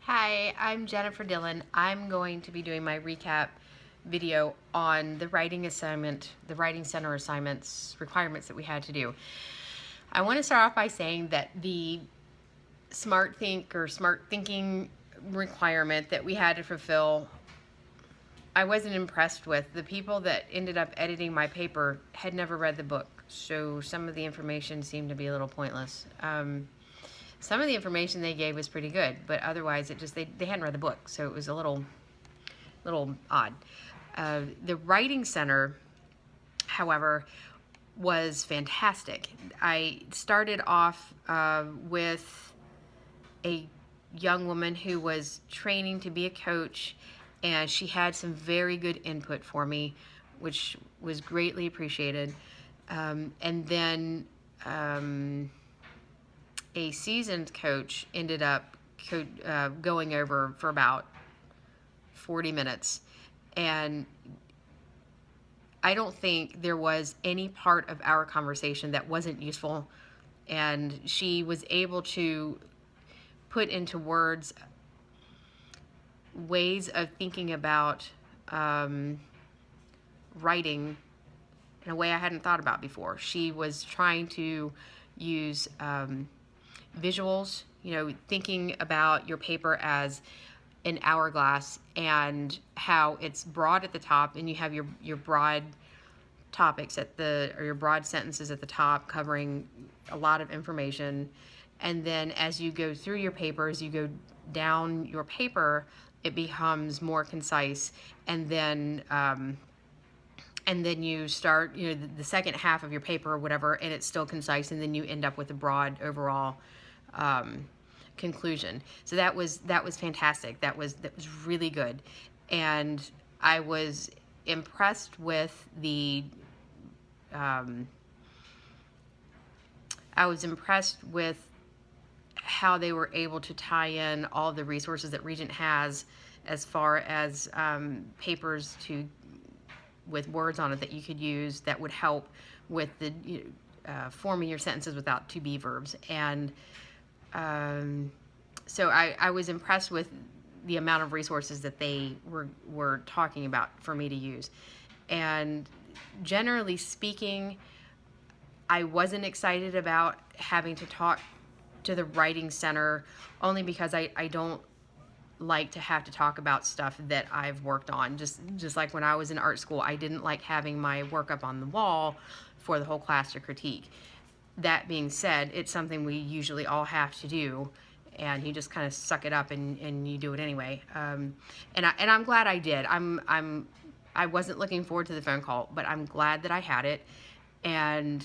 Hi, I'm Jennifer Dillon. I'm going to be doing my recap video on the writing assignment, the writing center assignments requirements that we had to do. I want to start off by saying that the smart thinking requirement that we had to fulfill, I wasn't impressed with. The people that ended up editing my paper had never read the book, so some of the information seemed to be a little pointless. Some of the information they gave was pretty good, but otherwise they hadn't read the book, so it was a little odd. The writing center, however, was fantastic. I started off with a young woman who was training to be a coach, and she had some very good input for me, which was greatly appreciated. And then a seasoned coach ended up going over for about 40 minutes. And I don't think there was any part of our conversation that wasn't useful. And she was able to put into words ways of thinking about writing in a way I hadn't thought about before. She was trying to use visuals, thinking about your paper as an hourglass and how it's broad at the top and you have your broad topics or your broad sentences at the top covering a lot of information. And then as you go through your paper, as you go down your paper, it becomes more concise. And then you start, the second half of your paper or whatever, and it's still concise, and then you end up with a broad overall conclusion. So that was fantastic. That was really good, and I was impressed with how they were able to tie in all the resources that Regent has as far as papers with words on it that you could use that would help with the forming your sentences without to be verbs. And so I was impressed with the amount of resources that they were talking about for me to use. And generally speaking, I wasn't excited about having to talk to the writing center, only because I don't like to have to talk about stuff that I've worked on. Just like when I was in art school, I didn't like having my work up on the wall for the whole class to critique. That being said, it's something we usually all have to do, and you just kind of suck it up and you do it anyway. And I'm glad I did. I wasn't looking forward to the phone call, but I'm glad that I had it. And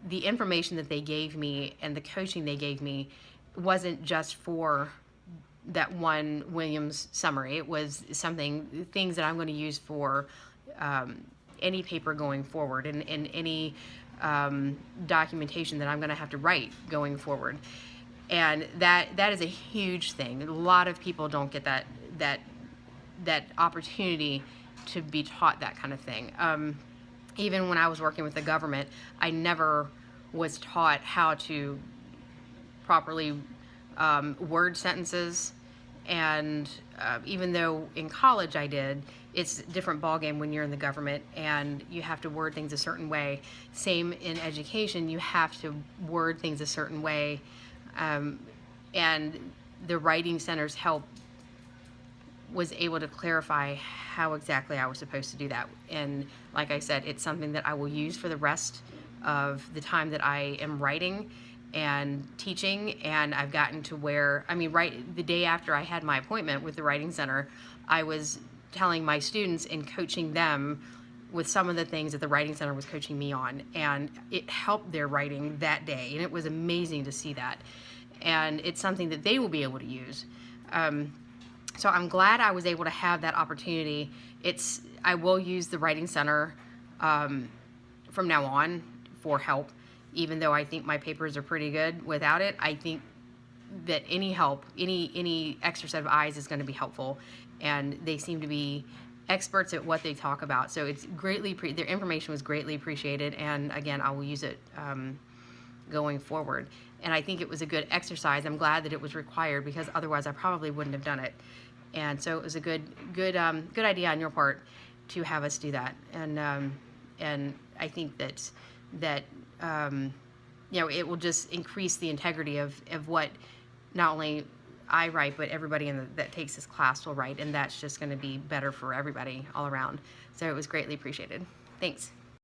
the information that they gave me and the coaching they gave me wasn't just for that one Williams summary. It was things that I'm going to use for any paper going forward, and any documentation that I'm going to have to write going forward. And that is a huge thing. A lot of people don't get that opportunity to be taught that kind of thing. Even when I was working with the government, I never was taught how to properly word sentences. And even though in college I did, it's a different ballgame when you're in the government and you have to word things a certain way. Same in education, you have to word things a certain way. And the writing center's help was able to clarify how exactly I was supposed to do that. And like I said, it's something that I will use for the rest of the time that I am writing and teaching. And I've gotten to where, right the day after I had my appointment with the writing center, I was telling my students and coaching them with some of the things that the writing center was coaching me on, and it helped their writing that day, and it was amazing to see that. And it's something that they will be able to use. So I'm glad I was able to have that opportunity. I will use the writing center from now on for help, even though I think my papers are pretty good without it. I think that any help, any extra set of eyes is going to be helpful, and they seem to be experts at what they talk about. So it's their information was greatly appreciated, and again, I will use it going forward. And I think it was a good exercise. I'm glad that it was required, because otherwise I probably wouldn't have done it. And so it was a good idea on your part to have us do that. And I think that it will just increase the integrity of what not only I write, but everybody that takes this class will write, and that's just going to be better for everybody all around. So it was greatly appreciated. Thanks.